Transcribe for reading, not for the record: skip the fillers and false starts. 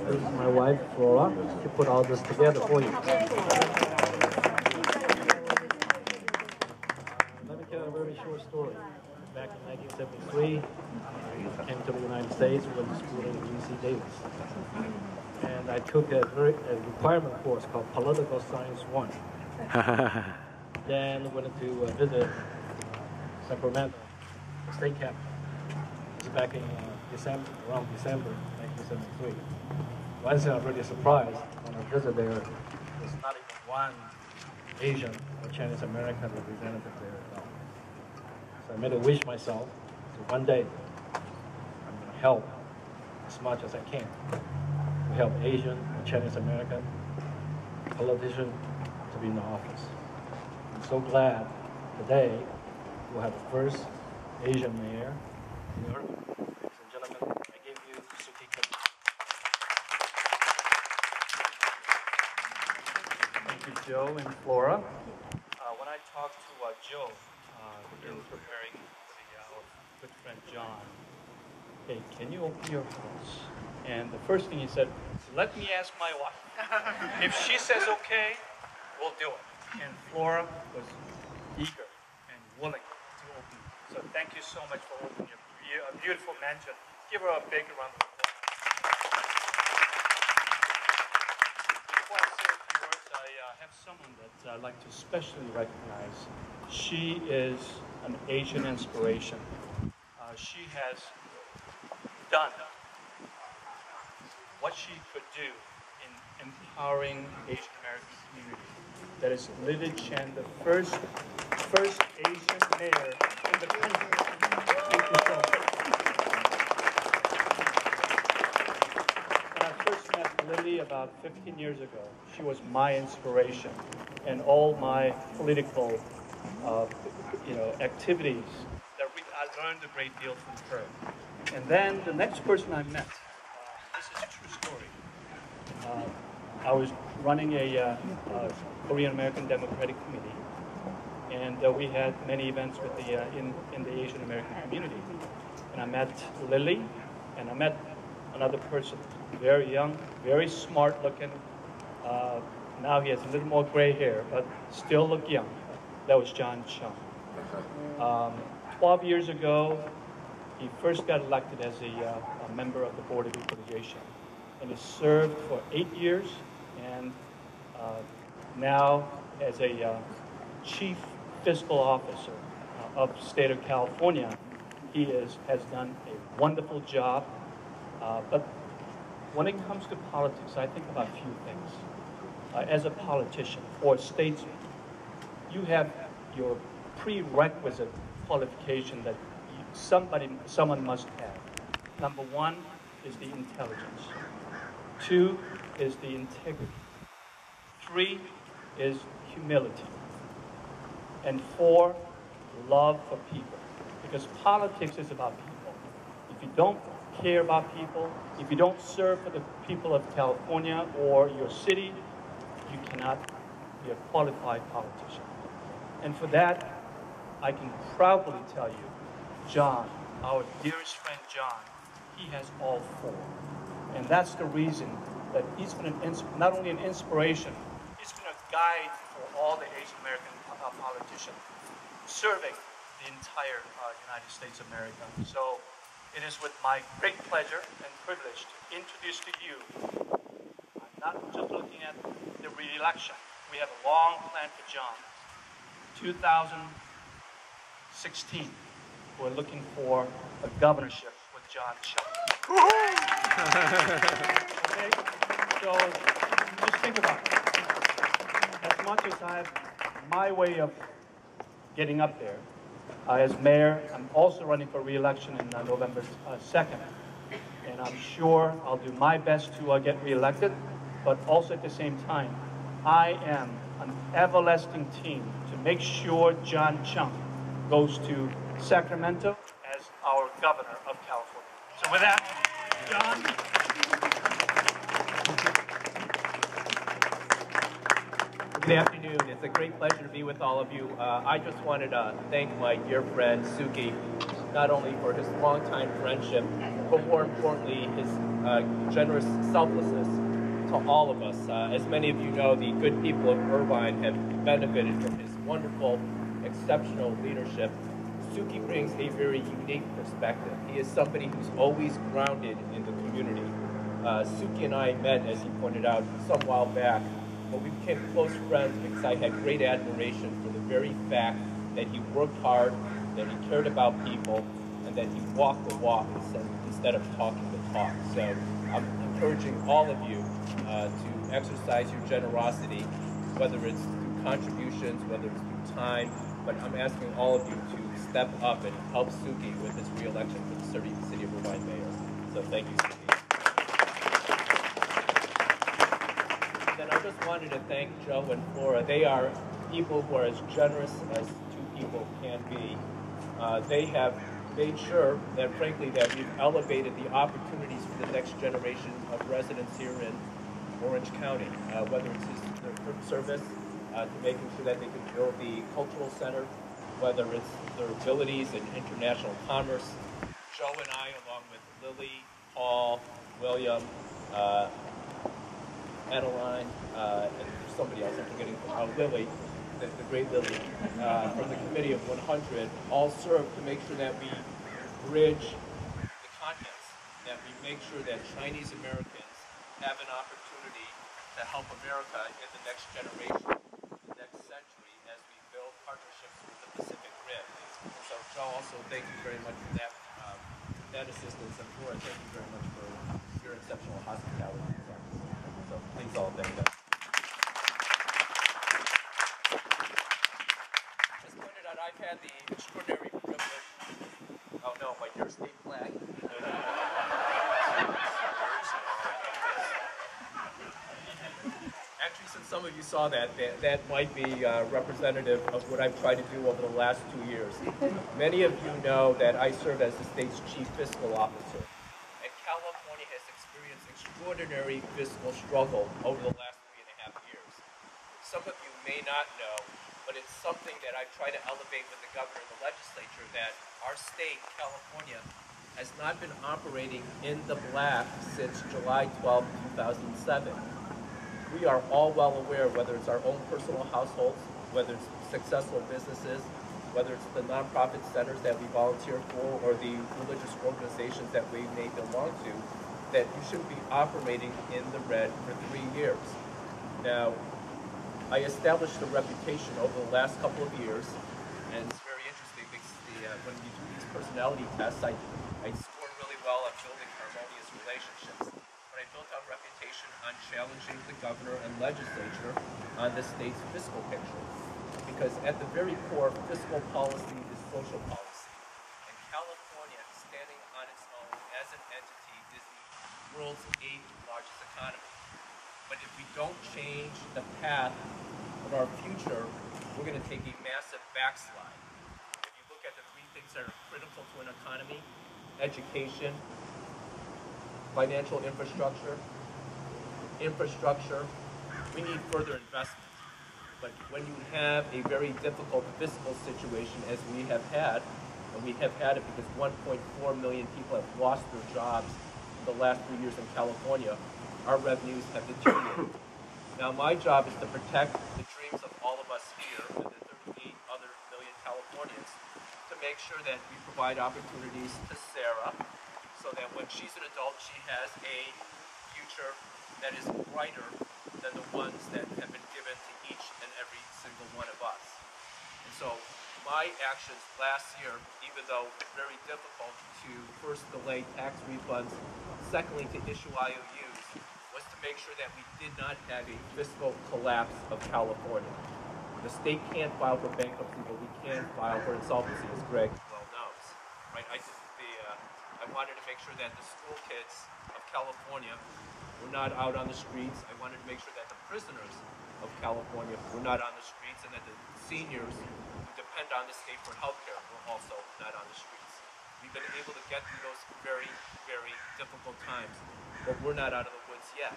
This is my wife, Flora. She put all this together for you. Let me tell a very short story. Back in 1973, I came to the United States, went to school at UC Davis. And I took a requirement course called Political Science 1. Then went to visit Sacramento, the state capital. It was back in December, around December 1973. Once I was really surprised when I visited there, there's not even one Asian or Chinese American representative there at all. So I made a wish myself to one day I'm going to help as much as I can to help Asian or Chinese American politicians to be in the office. I'm so glad today we'll have the first Asian mayor in Europe. Ladies and gentlemen, I give you Suki Kim. Thank you, Joe and Flora. When I talked to Joe in preparing for our good friend John, hey, can you open your house? And the first thing he said, let me ask my wife. If she says okay, we'll do it. And Flora was eager and willing to open. So thank you so much for opening your beautiful mansion. Give her a big round of applause. Before I say a few words, I have someone that I'd like to especially recognize. She is an Asian inspiration. She has done what she could do in empowering Asian American community. That is Lily Chen, the first Asian mayor in the country. Thank you so much. When I first met Lily about 15 years ago, she was my inspiration, and all my political, activities. I learned a great deal from her. And then the next person I met, this is a true story. I was running a Korean American Democratic Committee, and we had many events with the in the Asian American community. And I met Lily, and I met another person, very young, very smart looking. Now he has a little more gray hair, but still look young. That was John Chiang. 12 years ago, he first got elected as a member of the Board of Equalization, and he served for 8 years, and now as a chief fiscal officer of the state of California, he has done a wonderful job. But when it comes to politics, I think about a few things. As a politician or a statesman, you have your prerequisite qualification that someone must have. Number one is the intelligence. 2 is the integrity. 3 is humility. And 4, love for people. Because politics is about people. If you don't care about people, if you don't serve for the people of California or your city, you cannot be a qualified politician. And for that, I can proudly tell you, John, our dearest friend John, he has all 4. And that's the reason that he's been not only an inspiration, he's been a guide for all the Asian American politicians serving the entire United States of America. So it is with my great pleasure and privilege to introduce to you, I'm not just looking at the re-election. We have a long plan for John. 2016, we're looking for a governorship with John Chiang. Okay? So just think about it. As much as I have my way of getting up there, as mayor, I'm also running for re-election in November 2nd. And I'm sure I'll do my best to get re-elected, but also at the same time, I am an everlasting team to make sure John Chiang goes to Sacramento as our governor of California. So with that, John. Good afternoon. It's a great pleasure to be with all of you. I just wanted to thank my dear friend Suki, not only for his longtime friendship, but more importantly, his generous selflessness to all of us. As many of you know, the good people of Irvine have benefited from his wonderful, exceptional leadership. Suki brings a very unique perspective. He is somebody who's always grounded in the community. Suki and I met, as he pointed out, some while back, but we became close friends because I had great admiration for the very fact that he worked hard, that he cared about people, and that he walked the walk instead of talking the talk. So I'm encouraging all of you to exercise your generosity, whether it's through contributions, whether it's through time, but I'm asking all of you to step up and help Suki with his re-election for the City of Irvine mayor. So thank you, Suki. Then I just wanted to thank Joe and Flora. They are people who are as generous as two people can be. They have made sure that, frankly, that we've elevated the opportunities for the next generation of residents here in Orange County, whether it's their service, to making sure that they can build the cultural center, whether it's their abilities in international commerce. Joe and I, along with Lily, Paul, William, Adeline, and there's somebody else I'm forgetting, Lily, the great Lily, from the Committee of 100, all serve to make sure that we bridge the continents, that we make sure that Chinese Americans have an opportunity to help America in the next generation, the next century, as we build partnerships with the Pacific Rim. So, Joe, also thank you very much for that assistance, and Flora, thank you very much for your exceptional hospitality. So, please all thank them. As pointed out, I've had the extraordinary privilege. Oh no, like your state flag. Actually, since some of you saw that might be representative of what I've tried to do over the last 2 years. Many of you know that I serve as the state's chief fiscal officer. And California has experienced extraordinary fiscal struggle over the last 3.5 years. Some of you may not know, but it's something that I've tried to elevate with the governor and the legislature, that our state, California, has not been operating in the black since July 12, 2007. We are all well aware, whether it's our own personal households, whether it's successful businesses, whether it's the nonprofit centers that we volunteer for, or the religious organizations that we may belong to, that you shouldn't be operating in the red for 3 years. Now, I established a reputation over the last couple of years, and it's very interesting because when we do these personality tests, I score really well at building harmonious relationships. But I built a reputation on challenging the governor and legislature on the state's fiscal picture. Because at the very core, fiscal policy is social policy. And California, standing on its own as an entity, is the world's 8th largest economy. But if we don't change the path of our future, we're going to take a massive backslide. If you look at the 3 things that are critical to an economy: education, financial infrastructure, we need further investment. But when you have a very difficult fiscal situation, as we have had, and we have had it because 1.4 million people have lost their jobs in the last 3 years in California, our revenues have deteriorated. Now, my job is to protect the dreams of all of us here and the 38 other million Californians, to make sure that we provide opportunities to Sarah, so that when she's an adult, she has a future that is brighter than the ones that have been given to each and every single one of us. And so my actions last year, even though very difficult to first delay tax refunds, secondly to issue IOUs, was to make sure that we did not have a fiscal collapse of California. The state can't file for bankruptcy, but we can file for insolvency, as Greg well knows. Right? I wanted to make sure that the school kids of California were not out on the streets. I wanted to make sure that the prisoners of California were not on the streets, and that the seniors who depend on the state for health care were also not on the streets. We've been able to get through those very, very difficult times, but we're not out of the woods yet.